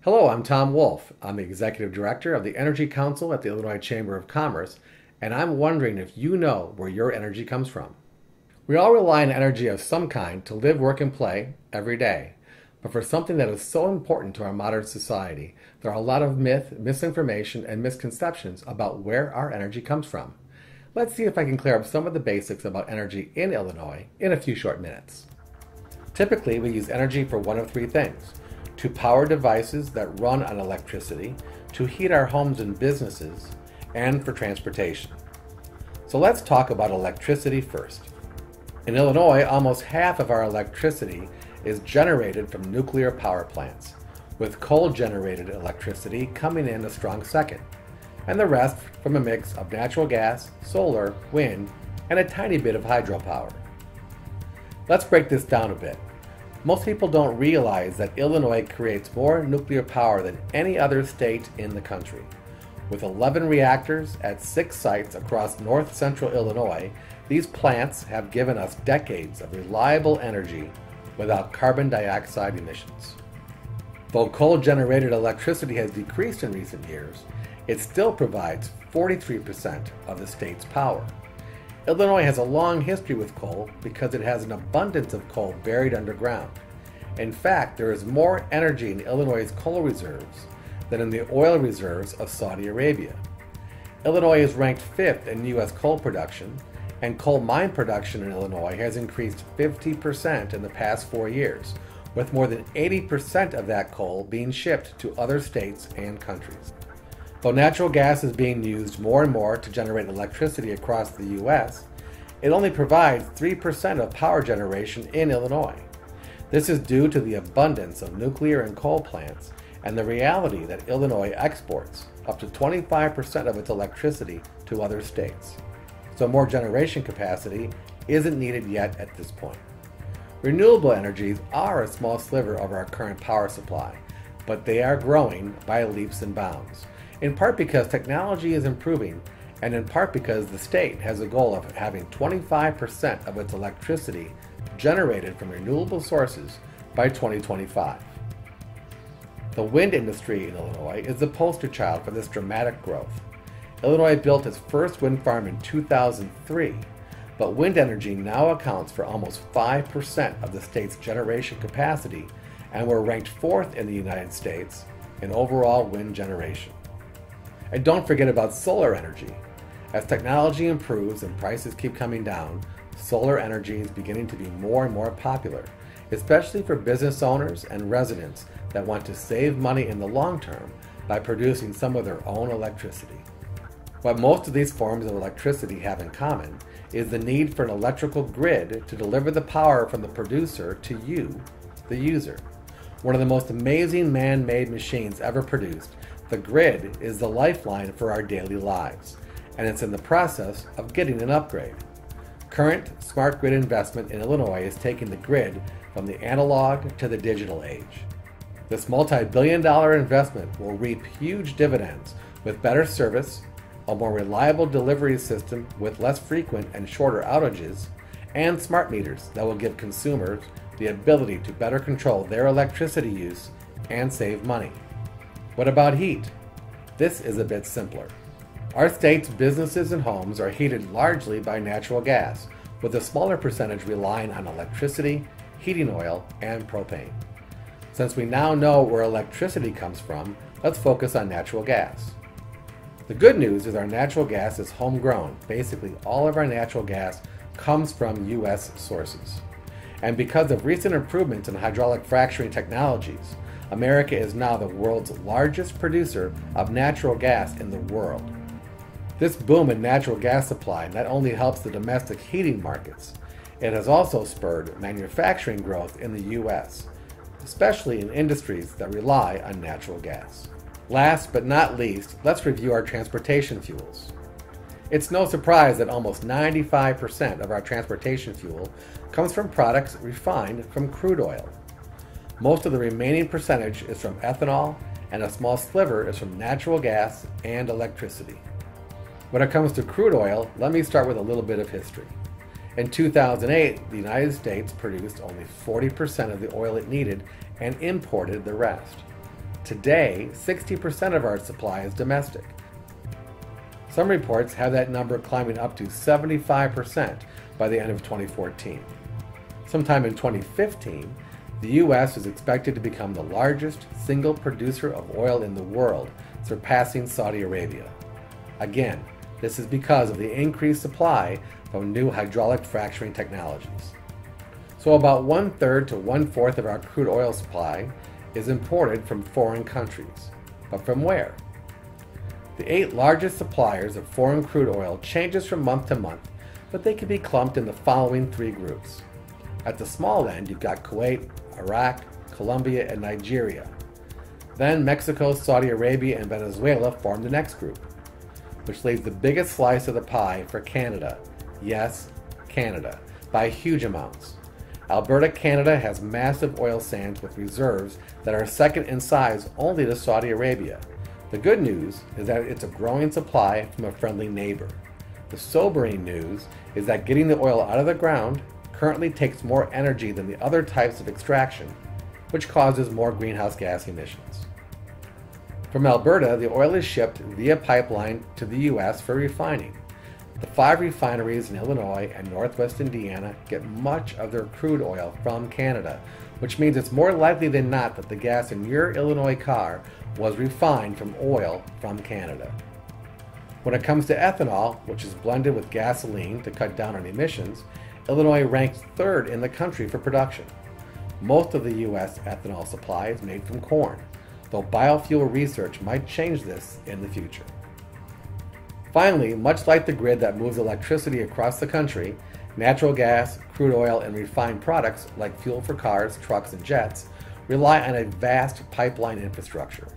Hello, I'm Tom Wolf. I'm the Executive Director of the Energy Council at the Illinois Chamber of Commerce, and I'm wondering if you know where your energy comes from. We all rely on energy of some kind to live, work, and play every day. But for something that is so important to our modern society, there are a lot of myth, misinformation, and misconceptions about where our energy comes from. Let's see if I can clear up some of the basics about energy in Illinois in a few short minutes. Typically, we use energy for one of three things: to power devices that run on electricity, to heat our homes and businesses, and for transportation. So let's talk about electricity first. In Illinois, almost half of our electricity is generated from nuclear power plants, with coal-generated electricity coming in a strong second, and the rest from a mix of natural gas, solar, wind, and a tiny bit of hydropower. Let's break this down a bit. Most people don't realize that Illinois creates more nuclear power than any other state in the country. With 11 reactors at 6 sites across north-central Illinois, these plants have given us decades of reliable energy without carbon dioxide emissions. Though coal-generated electricity has decreased in recent years, it still provides 43% of the state's power. Illinois has a long history with coal because it has an abundance of coal buried underground. In fact, there is more energy in Illinois' coal reserves than in the oil reserves of Saudi Arabia. Illinois is ranked 5th in U.S. coal production, and coal mine production in Illinois has increased 50% in the past 4 years, with more than 80% of that coal being shipped to other states and countries. Though natural gas is being used more and more to generate electricity across the U.S., it only provides 3% of power generation in Illinois. This is due to the abundance of nuclear and coal plants and the reality that Illinois exports up to 25% of its electricity to other states. So more generation capacity isn't needed yet at this point. Renewable energies are a small sliver of our current power supply, but they are growing by leaps and bounds, in part because technology is improving, and in part because the state has a goal of having 25% of its electricity generated from renewable sources by 2025. The wind industry in Illinois is the poster child for this dramatic growth. Illinois built its first wind farm in 2003, but wind energy now accounts for almost 5% of the state's generation capacity, and we're ranked 4th in the United States in overall wind generation. And don't forget about solar energy. As technology improves and prices keep coming down, solar energy is beginning to be more and more popular, especially for business owners and residents that want to save money in the long term by producing some of their own electricity. What most of these forms of electricity have in common is the need for an electrical grid to deliver the power from the producer to you, the user. One of the most amazing man-made machines ever produced, the grid is the lifeline for our daily lives, and it's in the process of getting an upgrade. Current smart grid investment in Illinois is taking the grid from the analog to the digital age. This multi-billion-dollar investment will reap huge dividends with better service, a more reliable delivery system with less frequent and shorter outages, and smart meters that will give consumers the ability to better control their electricity use and save money. What about heat? This is a bit simpler. Our state's businesses and homes are heated largely by natural gas, with a smaller percentage relying on electricity, heating oil, and propane. Since we now know where electricity comes from, let's focus on natural gas. The good news is our natural gas is homegrown. Basically, all of our natural gas comes from U.S. sources. And because of recent improvements in hydraulic fracturing technologies, America is now the world's largest producer of natural gas in the world. This boom in natural gas supply not only helps the domestic heating markets, it has also spurred manufacturing growth in the U.S., especially in industries that rely on natural gas. Last but not least, let's review our transportation fuels. It's no surprise that almost 95% of our transportation fuel comes from products refined from crude oil. Most of the remaining percentage is from ethanol, and a small sliver is from natural gas and electricity. When it comes to crude oil, let me start with a little bit of history. In 2008, the United States produced only 40% of the oil it needed and imported the rest. Today, 60% of our supply is domestic. Some reports have that number climbing up to 75% by the end of 2014. Sometime in 2015, the U.S. is expected to become the largest single producer of oil in the world, surpassing Saudi Arabia. Again, this is because of the increased supply from new hydraulic fracturing technologies. So about 1/3 to 1/4 of our crude oil supply is imported from foreign countries. But from where? The 8 largest suppliers of foreign crude oil changes from month to month, but they can be clumped in the following 3 groups. At the small end, you've got Kuwait, Iraq, Colombia, and Nigeria. Then Mexico, Saudi Arabia, and Venezuela form the next group, which leaves the biggest slice of the pie for Canada. Yes, Canada, by huge amounts. Alberta, Canada has massive oil sands with reserves that are second in size only to Saudi Arabia. The good news is that it's a growing supply from a friendly neighbor. The sobering news is that getting the oil out of the ground currently takes more energy than the other types of extraction, which causes more greenhouse gas emissions. From Alberta, the oil is shipped via pipeline to the U.S. for refining. The 5 refineries in Illinois and Northwest Indiana get much of their crude oil from Canada, which means it's more likely than not that the gas in your Illinois car was refined from oil from Canada. When it comes to ethanol, which is blended with gasoline to cut down on emissions, Illinois ranks 3rd in the country for production. Most of the U.S. ethanol supply is made from corn, though biofuel research might change this in the future. Finally, much like the grid that moves electricity across the country, natural gas, crude oil, and refined products like fuel for cars, trucks, and jets rely on a vast pipeline infrastructure.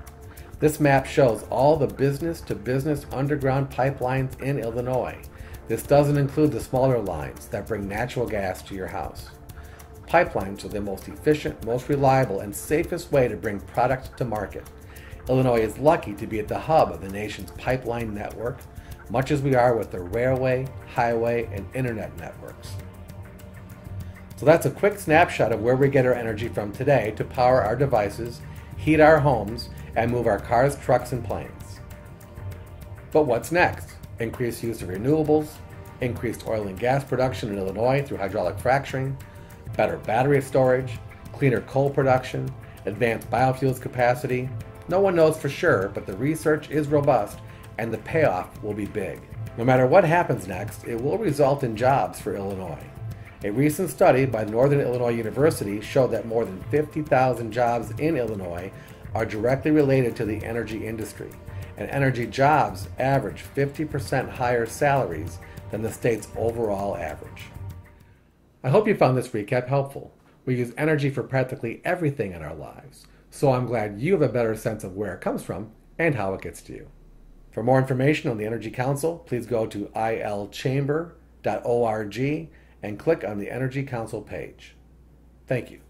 This map shows all the business-to-business underground pipelines in Illinois. This doesn't include the smaller lines that bring natural gas to your house. Pipelines are the most efficient, most reliable, and safest way to bring product to market. Illinois is lucky to be at the hub of the nation's pipeline network, much as we are with the railway, highway, and internet networks. So that's a quick snapshot of where we get our energy from today to power our devices, heat our homes, and move our cars, trucks, and planes. But what's next? Increased use of renewables, increased oil and gas production in Illinois through hydraulic fracturing, better battery storage, cleaner coal production, advanced biofuels capacity. No one knows for sure, but the research is robust and the payoff will be big. No matter what happens next, it will result in jobs for Illinois. A recent study by Northern Illinois University showed that more than 50,000 jobs in Illinois are directly related to the energy industry, and energy jobs average 50% higher salaries than the state's overall average. I hope you found this recap helpful. We use energy for practically everything in our lives, so I'm glad you have a better sense of where it comes from and how it gets to you. For more information on the Energy Council, please go to ilchamber.org and click on the Energy Council page. Thank you.